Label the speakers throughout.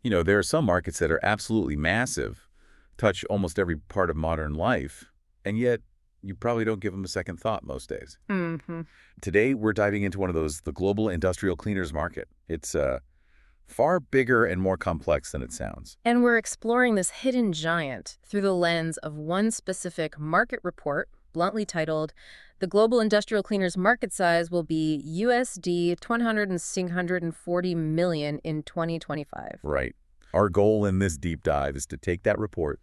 Speaker 1: There are some markets that are absolutely massive, touch almost every part of modern life, and yet you probably don't give them a second thought most days.
Speaker 2: Mm-hmm.
Speaker 1: Today, we're diving into one of those, the global industrial cleaners market. It's far bigger and more complex than it sounds.
Speaker 2: And we're exploring this hidden giant through the lens of one specific market report, bluntly titled, "The Global Industrial Cleaners Market Size Will Be USD 240 million in 2025.
Speaker 1: Right. Our goal in this deep dive is to take that report,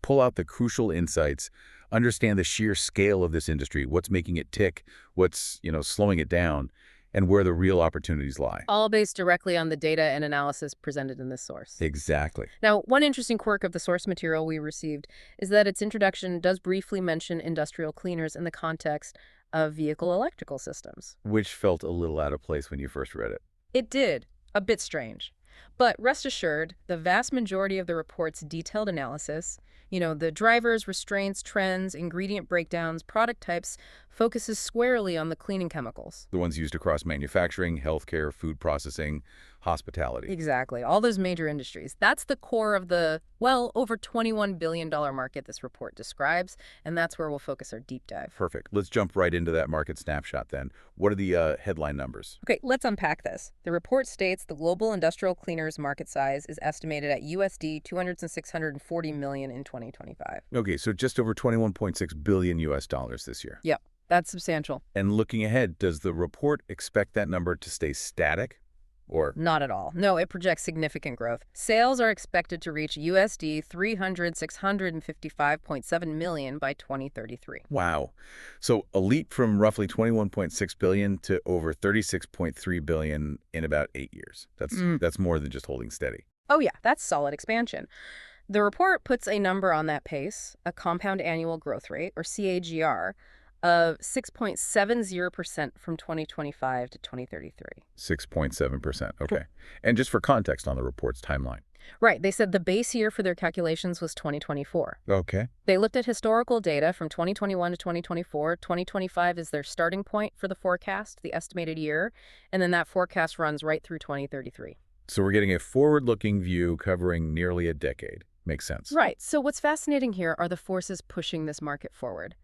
Speaker 1: pull out the crucial insights, understand the sheer scale of this industry, what's making it tick, what's, slowing it down, and where the real opportunities lie.
Speaker 2: All based directly on the data and analysis presented in this source.
Speaker 1: Exactly.
Speaker 2: Now, one interesting quirk of the source material we received is that its introduction does briefly mention industrial cleaners in the context of vehicle electrical systems.
Speaker 1: Which felt a little out of place when you first read it.
Speaker 2: It did. A bit strange. But rest assured, the vast majority of the report's detailed analysis, the drivers, restraints, trends, ingredient breakdowns, product types, focuses squarely on the cleaning chemicals.
Speaker 1: The ones used across manufacturing, healthcare, food processing, hospitality.
Speaker 2: Exactly. All those major industries. That's the core of the, over $21 billion market this report describes, and that's where we'll focus our deep dive.
Speaker 1: Perfect. Let's jump right into that market snapshot then. What are the headline numbers?
Speaker 2: Okay, let's unpack this. The report states the global industrial cleaners market size is estimated at USD 640 million in 2025.
Speaker 1: Okay, so just over 21.6 billion US dollars this year.
Speaker 2: Yep, that's substantial.
Speaker 1: And looking ahead, does the report expect that number to stay static? Or
Speaker 2: not at all. No, it projects significant growth. Sales are expected to reach USD 655.7 million by 2033.
Speaker 1: Wow. So a leap from roughly 21.6 billion to over 36.3 billion in about 8 years. That's more than just holding steady.
Speaker 2: Oh yeah, that's solid expansion. The report puts a number on that pace, a compound annual growth rate, or CAGR, of 6.70% from 2025 to 2033.
Speaker 1: 6.7%, okay. And just for context on the report's timeline.
Speaker 2: Right, they said the base year for their calculations was 2024.
Speaker 1: Okay.
Speaker 2: They looked at historical data from 2021 to 2024. 2025 is their starting point for the forecast, the estimated year, and then that forecast runs right through 2033.
Speaker 1: So we're getting a forward-looking view covering nearly a decade. Makes sense.
Speaker 2: Right, so what's fascinating here are the forces pushing this market forward.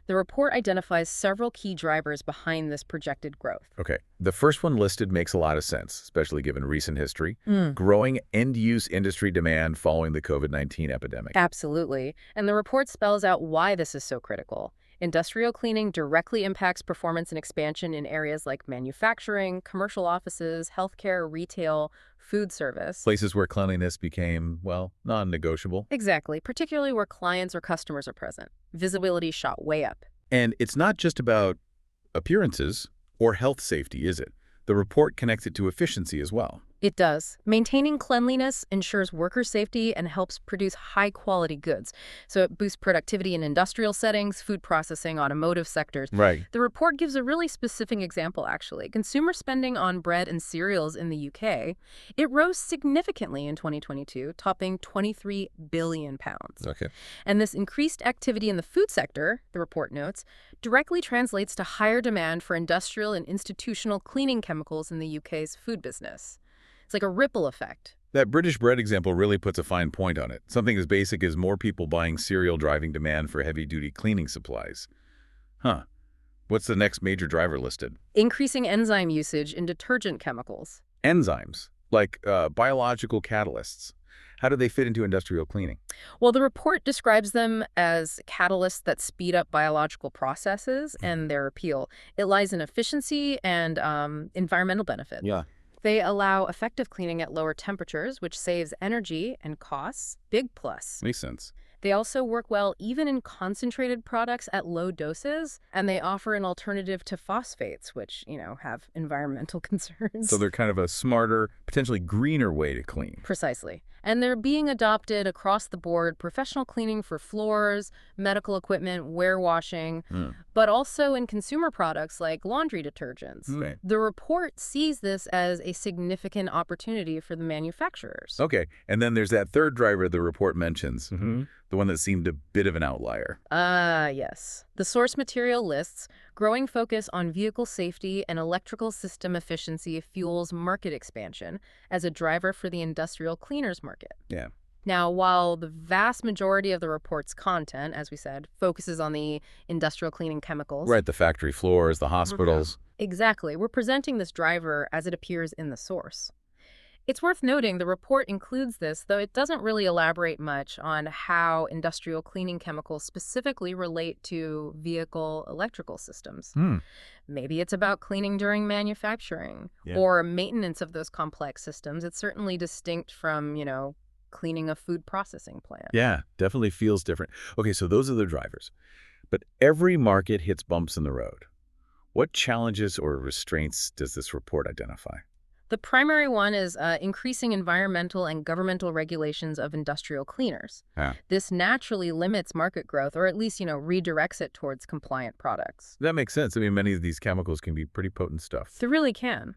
Speaker 2: The report identifies several key drivers behind this projected growth.
Speaker 1: Okay. The first one listed makes a lot of sense, especially given recent history. Growing end-use industry demand following the COVID-19 epidemic.
Speaker 2: Absolutely. And the report spells out why this is so critical. Industrial cleaning directly impacts performance and expansion in areas like manufacturing, commercial offices, healthcare, retail, food service.
Speaker 1: Places where cleanliness became, non-negotiable.
Speaker 2: Exactly, particularly where clients or customers are present. Visibility shot way up.
Speaker 1: And it's not just about appearances or health safety, is it? The report connects it to efficiency as well.
Speaker 2: It does. Maintaining cleanliness ensures worker safety and helps produce high-quality goods. So it boosts productivity in industrial settings, food processing, automotive sectors.
Speaker 1: Right.
Speaker 2: The report gives a really specific example, actually. Consumer spending on bread and cereals in the UK, it rose significantly in 2022, topping £23 billion.
Speaker 1: Okay.
Speaker 2: And this increased activity in the food sector, the report notes, directly translates to higher demand for industrial and institutional cleaning chemicals in the UK's food business. It's like a ripple effect.
Speaker 1: That British bread example really puts a fine point on it. Something as basic as more people buying cereal driving demand for heavy-duty cleaning supplies. Huh. What's the next major driver listed?
Speaker 2: Increasing enzyme usage in detergent chemicals.
Speaker 1: Enzymes, like biological catalysts. How do they fit into industrial cleaning?
Speaker 2: Well, the report describes them as catalysts that speed up biological processes and their appeal. It lies in efficiency and environmental benefits.
Speaker 1: Yeah.
Speaker 2: They allow effective cleaning at lower temperatures, which saves energy and costs. Big plus.
Speaker 1: Makes sense.
Speaker 2: They also work well even in concentrated products at low doses, and they offer an alternative to phosphates, which, have environmental concerns.
Speaker 1: So they're kind of a smarter, potentially greener way to clean.
Speaker 2: Precisely. And they're being adopted across the board, professional cleaning for floors, medical equipment, warewashing, but also in consumer products like laundry detergents.
Speaker 1: Right.
Speaker 2: The report sees this as a significant opportunity for the manufacturers.
Speaker 1: Okay, and then there's that third driver the report mentions, the one that seemed a bit of an outlier.
Speaker 2: Yes. The source material lists growing focus on vehicle safety and electrical system efficiency fuels market expansion as a driver for the industrial cleaners market.
Speaker 1: Yeah.
Speaker 2: Now, while the vast majority of the report's content, as we said, focuses on the industrial cleaning chemicals.
Speaker 1: Right, the factory floors, the hospitals.
Speaker 2: Exactly. We're presenting this driver as it appears in the source. It's worth noting the report includes this, though it doesn't really elaborate much on how industrial cleaning chemicals specifically relate to vehicle electrical systems.
Speaker 1: Hmm.
Speaker 2: Maybe it's about cleaning during manufacturing or maintenance of those complex systems. It's certainly distinct from, cleaning a food processing plant.
Speaker 1: Yeah, definitely feels different. Okay, so those are the drivers. But every market hits bumps in the road. What challenges or restraints does this report identify?
Speaker 2: The primary one is increasing environmental and governmental regulations of industrial cleaners.
Speaker 1: Yeah.
Speaker 2: This naturally limits market growth, or at least, redirects it towards compliant products.
Speaker 1: That makes sense. I mean, many of these chemicals can be pretty potent stuff.
Speaker 2: They really can.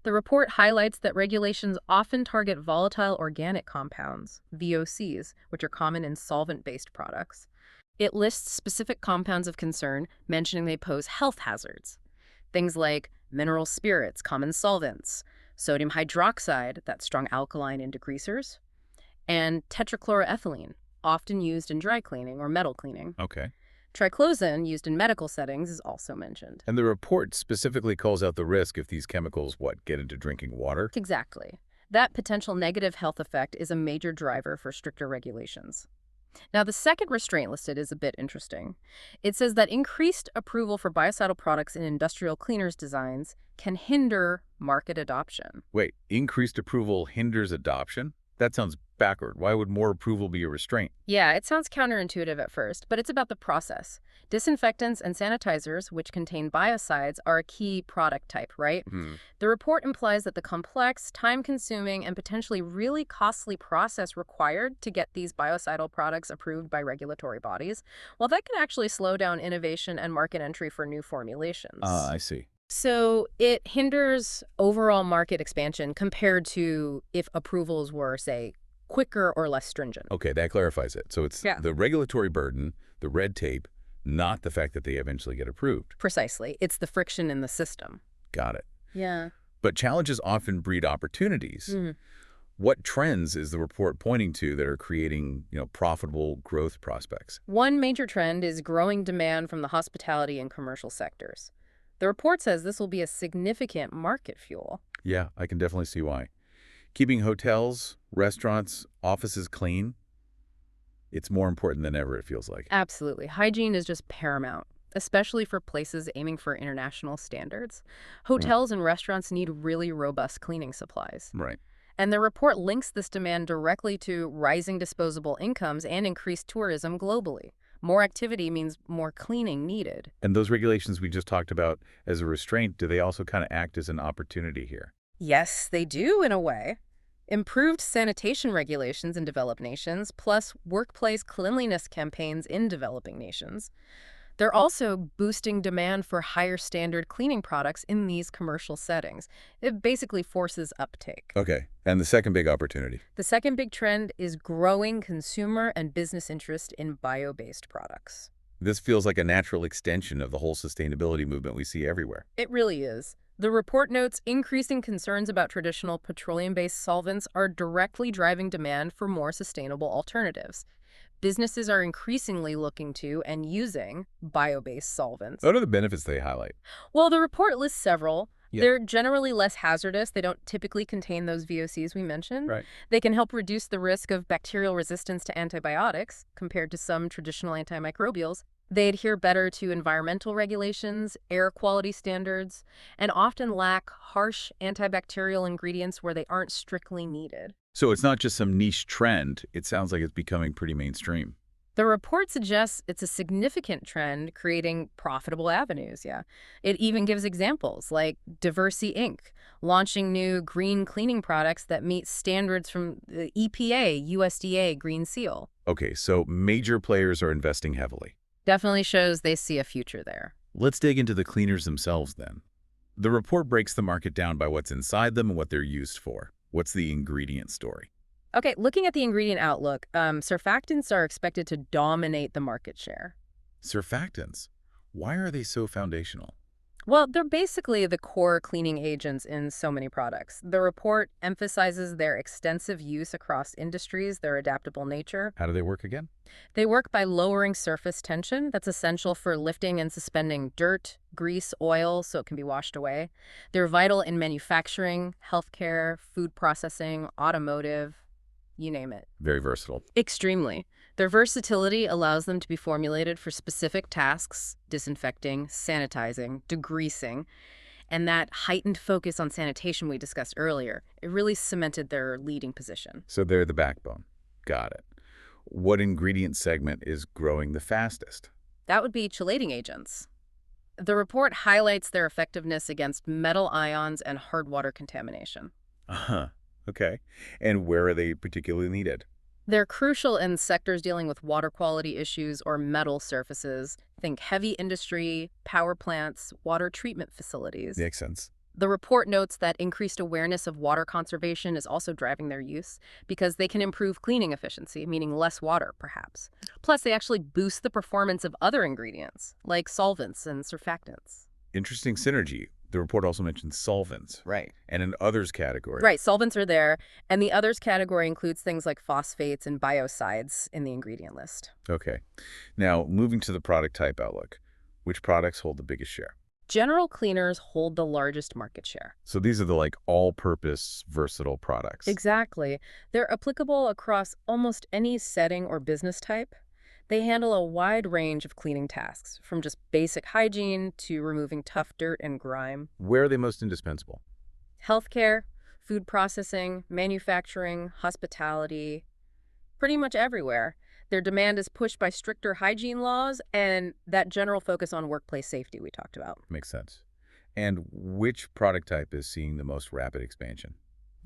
Speaker 2: The report highlights that regulations often target volatile organic compounds, VOCs, which are common in solvent-based products. It lists specific compounds of concern, mentioning they pose health hazards. Things like mineral spirits, common solvents, sodium hydroxide, that's strong alkaline in degreasers, and tetrachloroethylene, often used in dry cleaning or metal cleaning.
Speaker 1: Okay.
Speaker 2: Triclosan, used in medical settings, is also mentioned.
Speaker 1: And the report specifically calls out the risk if these chemicals, get into drinking water?
Speaker 2: Exactly. That potential negative health effect is a major driver for stricter regulations. Now, the second restraint listed is a bit interesting. It says that increased approval for biocidal products in industrial cleaners designs can hinder market adoption.
Speaker 1: Wait, increased approval hinders adoption? That sounds backward. Why would more approval be a restraint?
Speaker 2: Yeah, it sounds counterintuitive at first, but it's about the process. Disinfectants and sanitizers, which contain biocides, are a key product type, right? The report implies that the complex, time-consuming, and potentially really costly process required to get these biocidal products approved by regulatory bodies, well, that can actually slow down innovation and market entry for new formulations.
Speaker 1: I see.
Speaker 2: So it hinders overall market expansion compared to if approvals were, say, quicker or less stringent.
Speaker 1: Okay, that clarifies it. So it's the regulatory burden, the red tape, not the fact that they eventually get approved.
Speaker 2: Precisely. It's the friction in the system.
Speaker 1: Got it.
Speaker 2: Yeah.
Speaker 1: But challenges often breed opportunities. What trends is the report pointing to that are creating, profitable growth prospects?
Speaker 2: One major trend is growing demand from the hospitality and commercial sectors. The report says this will be a significant market fuel.
Speaker 1: Yeah, I can definitely see why. Keeping hotels, restaurants, offices clean, it's more important than ever, it feels like.
Speaker 2: Absolutely. Hygiene is just paramount, especially for places aiming for international standards. Hotels and restaurants need really robust cleaning supplies.
Speaker 1: Right.
Speaker 2: And the report links this demand directly to rising disposable incomes and increased tourism globally. More activity means more cleaning needed.
Speaker 1: And those regulations we just talked about as a restraint, do they also kind of act as an opportunity here?
Speaker 2: Yes, they do in a way. Improved sanitation regulations in developed nations, plus workplace cleanliness campaigns in developing nations. They're also boosting demand for higher standard cleaning products in these commercial settings. It basically forces uptake.
Speaker 1: Okay. And the second big opportunity?
Speaker 2: The second big trend is growing consumer and business interest in bio-based products.
Speaker 1: This feels like a natural extension of the whole sustainability movement we see everywhere.
Speaker 2: It really is. The report notes increasing concerns about traditional petroleum-based solvents are directly driving demand for more sustainable alternatives. Businesses are increasingly looking to and using bio-based solvents.
Speaker 1: What are the benefits they highlight?
Speaker 2: Well, the report lists several.
Speaker 1: Yeah.
Speaker 2: They're generally less hazardous. They don't typically contain those VOCs we mentioned.
Speaker 1: Right.
Speaker 2: They can help reduce the risk of bacterial resistance to antibiotics compared to some traditional antimicrobials. They adhere better to environmental regulations, air quality standards, and often lack harsh antibacterial ingredients where they aren't strictly needed.
Speaker 1: So it's not just some niche trend. It sounds like it's becoming pretty mainstream.
Speaker 2: The report suggests it's a significant trend creating profitable avenues, It even gives examples like Diversey Inc., launching new green cleaning products that meet standards from the EPA, USDA Green Seal.
Speaker 1: Okay, so major players are investing heavily.
Speaker 2: Definitely shows they see a future there.
Speaker 1: Let's dig into the cleaners themselves then. The report breaks the market down by what's inside them and what they're used for. What's the ingredient story?
Speaker 2: Okay, looking at the ingredient outlook, surfactants are expected to dominate the market share.
Speaker 1: Surfactants. Why are they so foundational?
Speaker 2: Well, they're basically the core cleaning agents in so many products. The report emphasizes their extensive use across industries, their adaptable nature.
Speaker 1: How do they work again?
Speaker 2: They work by lowering surface tension. That's essential for lifting and suspending dirt, grease, oil, so it can be washed away. They're vital in manufacturing, healthcare, food processing, automotive, you name it.
Speaker 1: Very versatile.
Speaker 2: Extremely. Their versatility allows them to be formulated for specific tasks, disinfecting, sanitizing, degreasing, and that heightened focus on sanitation we discussed earlier, it really cemented their leading position.
Speaker 1: So they're the backbone. Got it. What ingredient segment is growing the fastest?
Speaker 2: That would be chelating agents. The report highlights their effectiveness against metal ions and hard water contamination.
Speaker 1: Uh-huh. Okay. And where are they particularly needed?
Speaker 2: They're crucial in sectors dealing with water quality issues or metal surfaces. Think heavy industry, power plants, water treatment facilities.
Speaker 1: Makes sense.
Speaker 2: The report notes that increased awareness of water conservation is also driving their use because they can improve cleaning efficiency, meaning less water, perhaps. Plus, they actually boost the performance of other ingredients, like solvents and surfactants.
Speaker 1: Interesting synergy. The report also mentions solvents.
Speaker 2: Right.
Speaker 1: And an others category.
Speaker 2: Right, solvents are there, and the others category includes things like phosphates and biocides in the ingredient list.
Speaker 1: Okay. Now, moving to the product type outlook. Which products hold the biggest share?
Speaker 2: General cleaners hold the largest market share.
Speaker 1: So these are the all-purpose, versatile products.
Speaker 2: Exactly. They're applicable across almost any setting or business type. They handle a wide range of cleaning tasks, from just basic hygiene to removing tough dirt and grime.
Speaker 1: Where are they most indispensable?
Speaker 2: Healthcare, food processing, manufacturing, hospitality, pretty much everywhere. Their demand is pushed by stricter hygiene laws and that general focus on workplace safety we talked about.
Speaker 1: Makes sense. And which product type is seeing the most rapid expansion?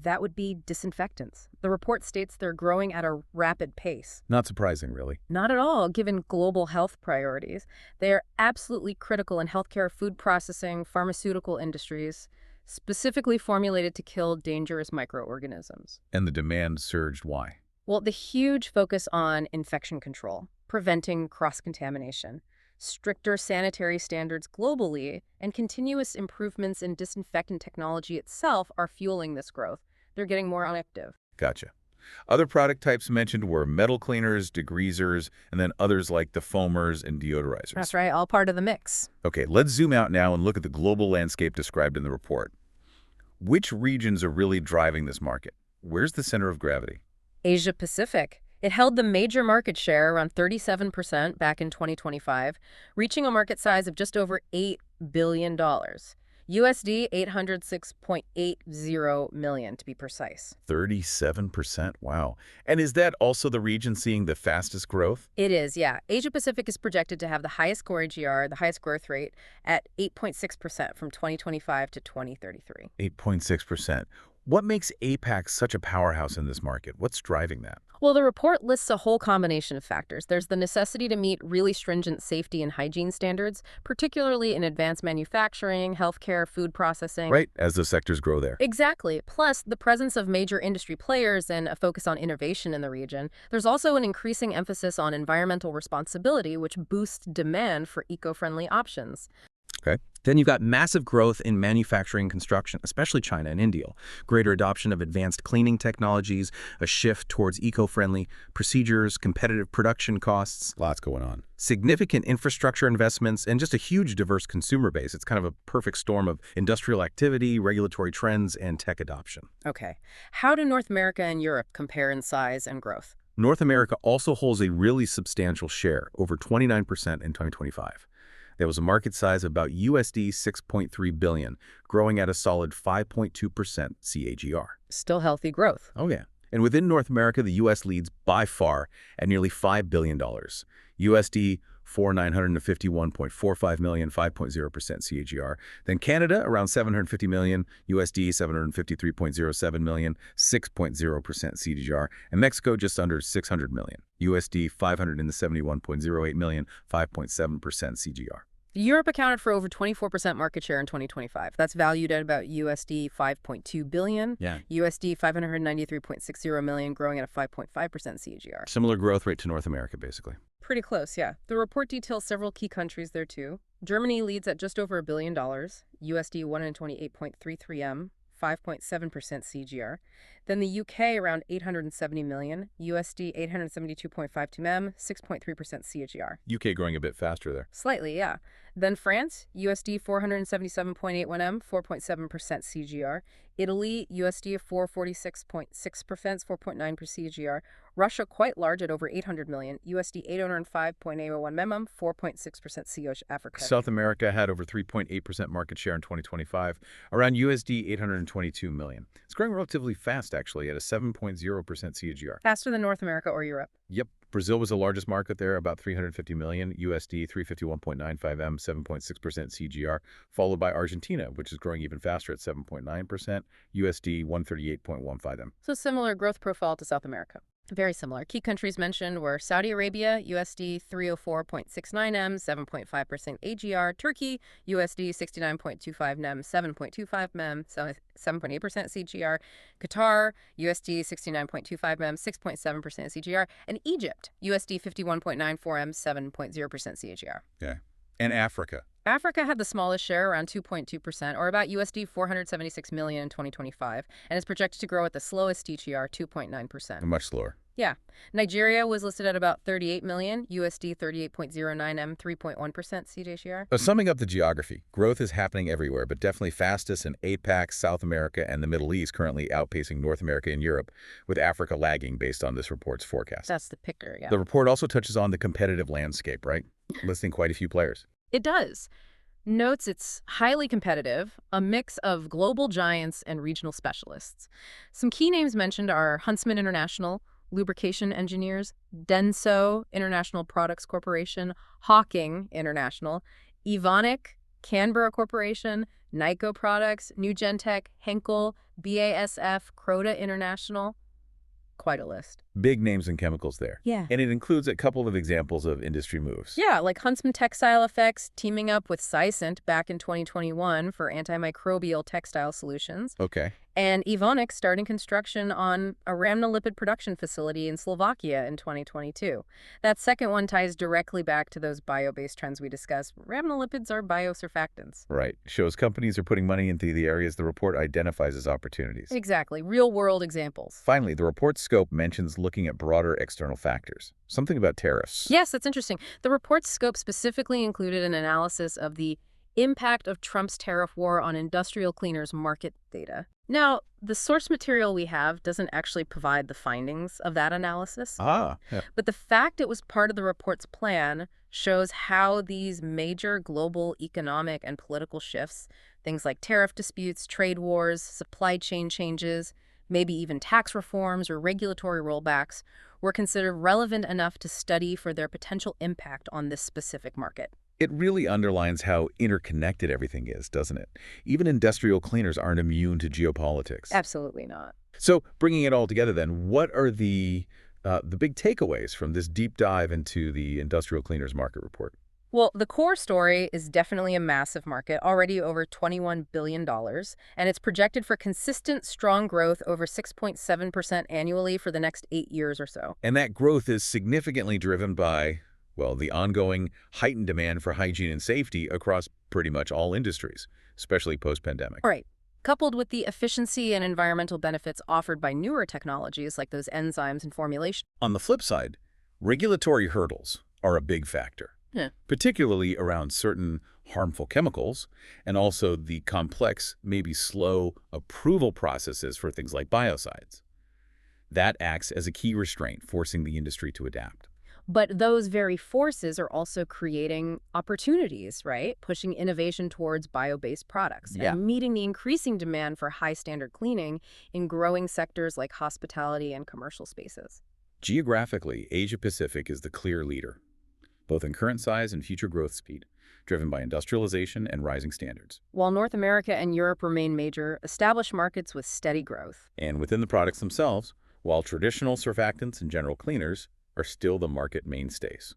Speaker 2: That would be disinfectants. The report states they're growing at a rapid pace.
Speaker 1: Not surprising, really.
Speaker 2: Not at all, given global health priorities. They are absolutely critical in healthcare, food processing, pharmaceutical industries, specifically formulated to kill dangerous microorganisms.
Speaker 1: And the demand surged why?
Speaker 2: Well, the huge focus on infection control, preventing cross-contamination, stricter sanitary standards globally, and continuous improvements in disinfectant technology itself are fueling this growth. They're getting more active.
Speaker 1: Gotcha. Other product types mentioned were metal cleaners, degreasers, and then others like the foamers and deodorizers.
Speaker 2: That's right, all part of the mix.
Speaker 1: Okay, let's zoom out now and look at the global landscape described in the report. Which regions are really driving this market? Where's the center of gravity?
Speaker 2: Asia Pacific. It held the major market share, around 37% back in 2025, reaching a market size of just over $8 billion. USD 806.80 million to be precise.
Speaker 1: 37%? Wow. And is that also the region seeing the fastest growth?
Speaker 2: It is, yeah. Asia Pacific is projected to have the highest core AGR, the highest growth rate, at 8.6% from 2025 to 2033.
Speaker 1: 8.6%. What makes APAC such a powerhouse in this market? What's driving that?
Speaker 2: Well, the report lists a whole combination of factors. There's the necessity to meet really stringent safety and hygiene standards, particularly in advanced manufacturing, healthcare, food processing.
Speaker 1: Right, as the sectors grow there.
Speaker 2: Exactly. Plus, the presence of major industry players and a focus on innovation in the region. There's also an increasing emphasis on environmental responsibility, which boosts demand for eco-friendly options.
Speaker 1: Okay.
Speaker 3: Then you've got massive growth in manufacturing and construction, especially China and India, greater adoption of advanced cleaning technologies, a shift towards eco-friendly procedures, competitive production costs,
Speaker 1: Lots going on.
Speaker 3: significant infrastructure investments, and just a huge diverse consumer base. It's kind of a perfect storm of industrial activity, regulatory trends, and tech adoption.
Speaker 2: Okay. How do North America and Europe compare in size and growth?
Speaker 3: North America also holds a really substantial share, over 29% in 2025. There was a market size of about USD 6.3 billion, growing at a solid 5.2% CAGR.
Speaker 2: Still healthy growth.
Speaker 3: Oh, yeah. And within North America, the U.S. leads by far at nearly $5 billion. USD 4,951.45 million, 5.0% CAGR. Then Canada, around 750 million, USD 753.07 million, 6.0% CAGR. And Mexico, just under 600 million, USD 571.08 million, 5.7% CAGR.
Speaker 2: Europe accounted for over 24% market share in 2025. That's valued at about USD 5.2 billion,
Speaker 3: Yeah.
Speaker 2: USD 593.60 million, growing at a 5.5% CAGR.
Speaker 3: Similar growth rate to North America, basically.
Speaker 2: Pretty close, yeah. The report details several key countries there too. Germany leads at just over $1 billion, USD 128.33 M, 5.7% CAGR. Then the UK around 870 million, USD 872.52 M, 6.3% CAGR.
Speaker 3: UK growing a bit faster there.
Speaker 2: Slightly, yeah. Then France, USD 477.81 M, 4.7% CAGR. Italy, USD 446.6%, 4.9% CAGR. Russia quite large at over 800 million, USD 805.801 MM, 4.6% CAGR. Africa.
Speaker 3: South America had over 3.8% market share in 2025, around USD 822 million. It's growing relatively fast, actually, at a 7.0% CAGR.
Speaker 2: Faster than North America or Europe.
Speaker 3: Yep. Brazil was the largest market there, about 350 million, USD 351.95 M, 7.6% CGR, followed by Argentina, which is growing even faster at 7.9%, USD 138.15 M.
Speaker 2: So similar growth profile to South America. Very similar. Key countries mentioned were Saudi Arabia, USD 304.69 M, 7.5% AGR. Turkey, USD 69.25 NEM, 7.25 MEM, so 7.8% CGR. Qatar, USD 69.25 MEM, 6.7% CGR. And Egypt, USD 51.94 M, 7.0% CGR.
Speaker 1: Yeah. And Africa.
Speaker 2: Africa had the smallest share, around 2.2%, or about USD 476 million in 2025, and is projected to grow at the slowest TGR, 2.9%.
Speaker 1: Much slower.
Speaker 2: Yeah. Nigeria was listed at about 38 million, USD 38.09 M, 3.1% CGR.
Speaker 1: Summing up the geography, growth is happening everywhere, but definitely fastest in APAC, South America, and the Middle East, currently outpacing North America and Europe, with Africa lagging based on this report's forecast.
Speaker 2: That's the picture, yeah.
Speaker 1: The report also touches on the competitive landscape, right? Listing quite a few players.
Speaker 2: It does. Notes it's highly competitive, a mix of global giants and regional specialists. Some key names mentioned are Huntsman International, Lubrication Engineers, Denso International Products Corporation, Hawking International, Evonik, Canberra Corporation, Nyko Products, New Gentech, Henkel, BASF, Croda International. Quite a list.
Speaker 1: Big names in chemicals there.
Speaker 2: Yeah.
Speaker 1: And it includes a couple of examples of industry moves.
Speaker 2: Yeah, like Huntsman Textile Effects teaming up with Scient back in 2021 for antimicrobial textile solutions.
Speaker 1: Okay.
Speaker 2: And Evonik starting construction on a rhamnolipid production facility in Slovakia in 2022. That second one ties directly back to those bio-based trends we discussed. Rhamnolipids are biosurfactants.
Speaker 1: Right. Shows companies are putting money into the areas the report identifies as opportunities.
Speaker 2: Exactly. Real-world examples.
Speaker 1: Finally, the report's scope mentions looking at broader external factors. Something about tariffs.
Speaker 2: Yes, that's interesting. The report's scope specifically included an analysis of the impact of Trump's tariff war on industrial cleaners market data. Now, the source material we have doesn't actually provide the findings of that analysis.
Speaker 1: Yeah.
Speaker 2: But the fact it was part of the report's plan shows how these major global economic and political shifts, things like tariff disputes, trade wars, supply chain changes, maybe even tax reforms or regulatory rollbacks, were considered relevant enough to study for their potential impact on this specific market.
Speaker 1: It really underlines how interconnected everything is, doesn't it? Even industrial cleaners aren't immune to geopolitics.
Speaker 2: Absolutely not.
Speaker 1: So, bringing it all together then, what are the big takeaways from this deep dive into the industrial cleaners market report?
Speaker 2: Well, the core story is definitely a massive market, already over $21 billion, and it's projected for consistent, strong growth over 6.7% annually for the next 8 years or so.
Speaker 1: And that growth is significantly driven by, well, the ongoing heightened demand for hygiene and safety across pretty much all industries, especially post-pandemic.
Speaker 2: Right. Coupled with the efficiency and environmental benefits offered by newer technologies like those enzymes and formulation.
Speaker 1: On the flip side, regulatory hurdles are a big factor.
Speaker 2: Yeah.
Speaker 1: Particularly around certain harmful chemicals, and also the complex, maybe slow approval processes for things like biocides. That acts as a key restraint, forcing the industry to adapt.
Speaker 2: But those very forces are also creating opportunities, right? Pushing innovation towards bio-based products and meeting the increasing demand for high-standard cleaning in growing sectors like hospitality and commercial spaces.
Speaker 1: Geographically, Asia-Pacific is the clear leader, both in current size and future growth speed, driven by industrialization and rising standards.
Speaker 2: While North America and Europe remain major, established markets with steady growth.
Speaker 1: And within the products themselves, while traditional surfactants and general cleaners are still the market mainstays.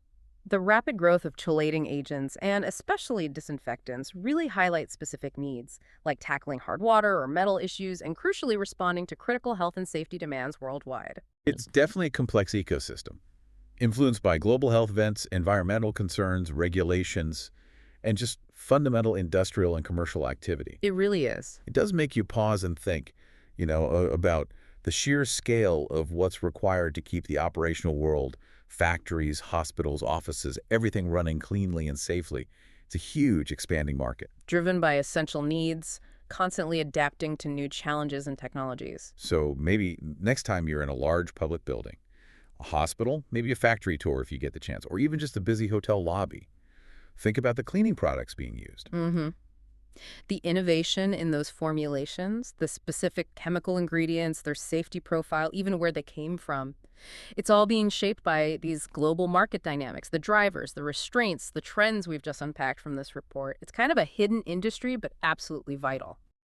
Speaker 2: The rapid growth of chelating agents, and especially disinfectants, really highlight specific needs, like tackling hard water or metal issues and crucially responding to critical health and safety demands worldwide.
Speaker 1: It's definitely a complex ecosystem, influenced by global health events, environmental concerns, regulations, and just fundamental industrial and commercial activity.
Speaker 2: It really is.
Speaker 1: It does make you pause and think, about the sheer scale of what's required to keep the operational world, factories, hospitals, offices, everything running cleanly and safely. It's a huge expanding market.
Speaker 2: Driven by essential needs, constantly adapting to new challenges and technologies.
Speaker 1: So maybe next time you're in a large public building, a hospital, maybe a factory tour if you get the chance, or even just a busy hotel lobby, think about the cleaning products being used.
Speaker 2: Mm-hmm. The innovation in those formulations, the specific chemical ingredients, their safety profile, even where they came from, it's all being shaped by these global market dynamics, the drivers, the restraints, the trends we've just unpacked from this report. It's kind of a hidden industry, but absolutely vital.